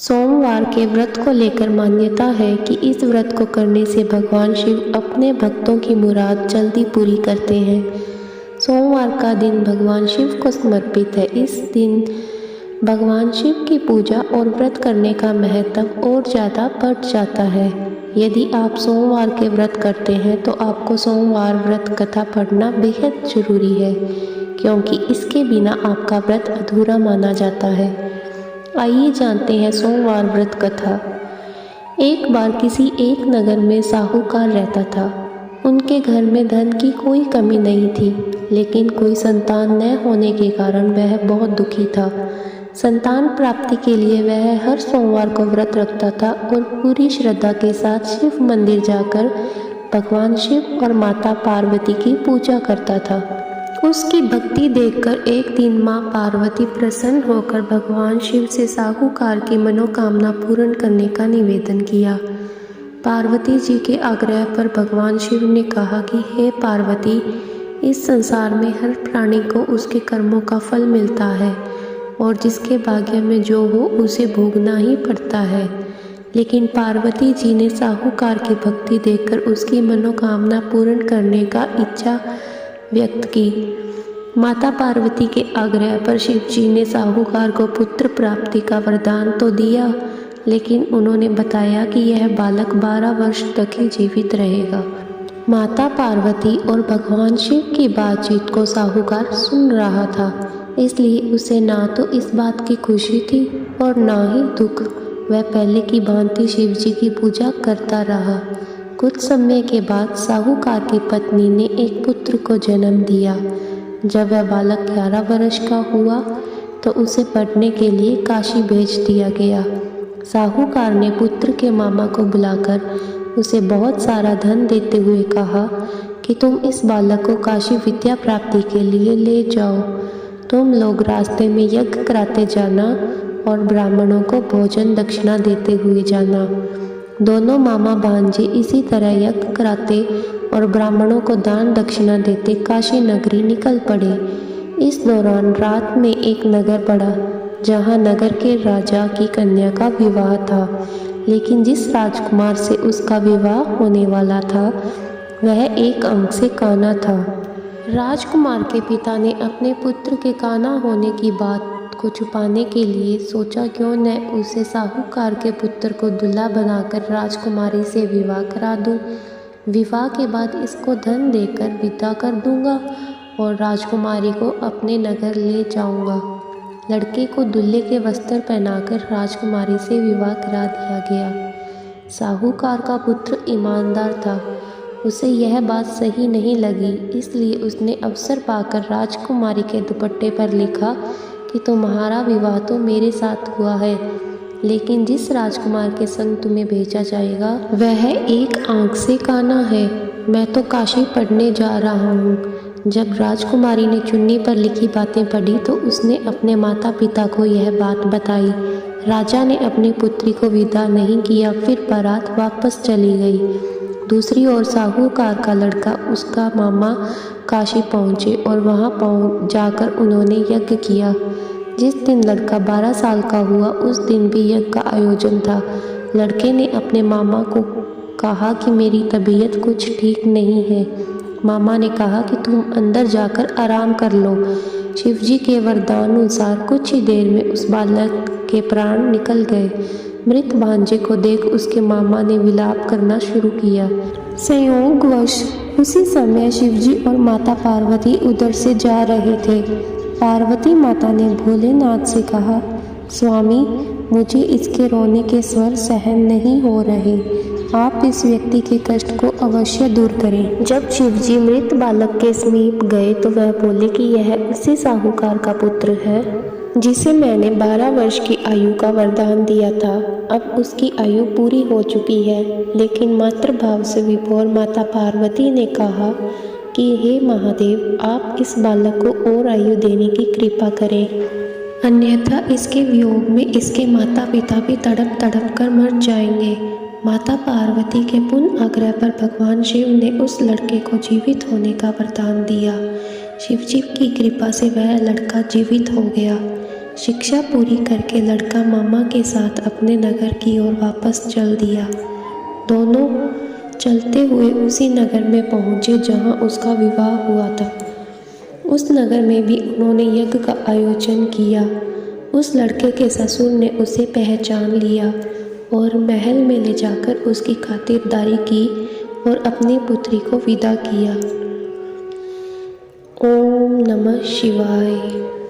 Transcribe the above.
सोमवार के व्रत को लेकर मान्यता है कि इस व्रत को करने से भगवान शिव अपने भक्तों की मुराद जल्दी पूरी करते हैं। सोमवार का दिन भगवान शिव को समर्पित है। इस दिन भगवान शिव की पूजा और व्रत करने का महत्व और ज़्यादा बढ़ जाता है। यदि आप सोमवार के व्रत करते हैं तो आपको सोमवार व्रत कथा पढ़ना बेहद ज़रूरी है, क्योंकि इसके बिना आपका व्रत अधूरा माना जाता है। आइए जानते हैं सोमवार व्रत कथा। एक बार किसी एक नगर में साहूकार रहता था। उनके घर में धन की कोई कमी नहीं थी, लेकिन कोई संतान न होने के कारण वह बहुत दुखी था। संतान प्राप्ति के लिए वह हर सोमवार को व्रत रखता था और पूरी श्रद्धा के साथ शिव मंदिर जाकर भगवान शिव और माता पार्वती की पूजा करता था। उसकी भक्ति देखकर एक दिन माँ पार्वती प्रसन्न होकर भगवान शिव से साहूकार की मनोकामना पूर्ण करने का निवेदन किया। पार्वती जी के आग्रह पर भगवान शिव ने कहा कि हे पार्वती, इस संसार में हर प्राणी को उसके कर्मों का फल मिलता है और जिसके भाग्य में जो हो उसे भोगना ही पड़ता है। लेकिन पार्वती जी ने साहूकार की भक्ति देखकर उसकी मनोकामना पूर्ण करने का इच्छा व्यक्त की। माता पार्वती के आग्रह पर शिव जी ने साहूकार को पुत्र प्राप्ति का वरदान तो दिया, लेकिन उन्होंने बताया कि यह बालक 12 वर्ष तक ही जीवित रहेगा। माता पार्वती और भगवान शिव की बातचीत को साहूकार सुन रहा था, इसलिए उसे ना तो इस बात की खुशी थी और ना ही दुख। वह पहले की भांति शिव जी की पूजा करता रहा। कुछ समय के बाद साहूकार की पत्नी ने एक पुत्र को जन्म दिया। जब वह बालक 11 वर्ष का हुआ तो उसे पढ़ने के लिए काशी भेज दिया गया। साहूकार ने पुत्र के मामा को बुलाकर उसे बहुत सारा धन देते हुए कहा कि तुम इस बालक को काशी विद्या प्राप्ति के लिए ले जाओ। तुम लोग रास्ते में यज्ञ कराते जाना और ब्राह्मणों को भोजन दक्षिणा देते हुए जाना। दोनों मामा भांजे इसी तरह यज्ञ कराते और ब्राह्मणों को दान दक्षिणा देते काशी नगरी निकल पड़े। इस दौरान रात में एक नगर पड़ा, जहां नगर के राजा की कन्या का विवाह था। लेकिन जिस राजकुमार से उसका विवाह होने वाला था वह एक अंग से काना था। राजकुमार के पिता ने अपने पुत्र के काना होने की बात को छुपाने के लिए सोचा क्यों न उसे साहूकार के पुत्र को दूल्हा बनाकर राजकुमारी से विवाह करा दूं। विवाह के बाद इसको धन देकर विदा कर दूंगा और राजकुमारी को अपने नगर ले जाऊंगा। लड़के को दूल्हे के वस्त्र पहनाकर राजकुमारी से विवाह करा दिया गया। साहूकार का पुत्र ईमानदार था। उसे यह बात सही नहीं लगी, इसलिए उसने अवसर पाकर राजकुमारी के दुपट्टे पर लिखा कि तुम्हारा विवाह तो मेरे साथ हुआ है, लेकिन जिस राजकुमार के संग तुम्हें भेजा जाएगा वह एक आंख से काना है। मैं तो काशी पढ़ने जा रहा हूँ। जब राजकुमारी ने चुन्नी पर लिखी बातें पढ़ी तो उसने अपने माता पिता को यह बात बताई। राजा ने अपनी पुत्री को विदा नहीं किया, फिर बारात वापस चली गई। दूसरी ओर साहूकार का लड़का उसका मामा काशी पहुँचे और वहाँ जाकर उन्होंने यज्ञ किया। जिस दिन लड़का 12 साल का हुआ उस दिन भी यज्ञ का आयोजन था। लड़के ने अपने मामा को कहा कि मेरी तबीयत कुछ ठीक नहीं है। मामा ने कहा कि तुम अंदर जाकर आराम कर लो। शिवजी के वरदान अनुसार कुछ ही देर में उस बालक के प्राण निकल गए। मृत भांजे को देख उसके मामा ने विलाप करना शुरू किया। संयोगवश उसी समय शिवजी और माता पार्वती उधर से जा रहे थे। पार्वती माता ने भोलेनाथ से कहा, स्वामी, मुझे इसके रोने के स्वर सहन नहीं हो रहे। आप इस व्यक्ति के कष्ट को अवश्य दूर करें। जब शिवजी मृत बालक के समीप गए तो वह बोले कि यह उसी साहूकार का पुत्र है जिसे मैंने 12 वर्ष की आयु का वरदान दिया था। अब उसकी आयु पूरी हो चुकी है। लेकिन मातृभाव से विभोर माता पार्वती ने कहा कि हे महादेव, आप इस बालक को और आयु देने की कृपा करें, अन्यथा इसके वियोग में इसके माता पिता भी तड़प तड़प कर मर जाएंगे। माता पार्वती के पुनः आग्रह पर भगवान शिव ने उस लड़के को जीवित होने का वरदान दिया। शिवजी की कृपा से वह लड़का जीवित हो गया। शिक्षा पूरी करके लड़का मामा के साथ अपने नगर की ओर वापस चल दिया। दोनों चलते हुए उसी नगर में पहुँचे जहाँ उसका विवाह हुआ था। उस नगर में भी उन्होंने यज्ञ का आयोजन किया। उस लड़के के ससुर ने उसे पहचान लिया और महल में ले जाकर उसकी खातिरदारी की और अपनी पुत्री को विदा किया। ओम नमः शिवाय।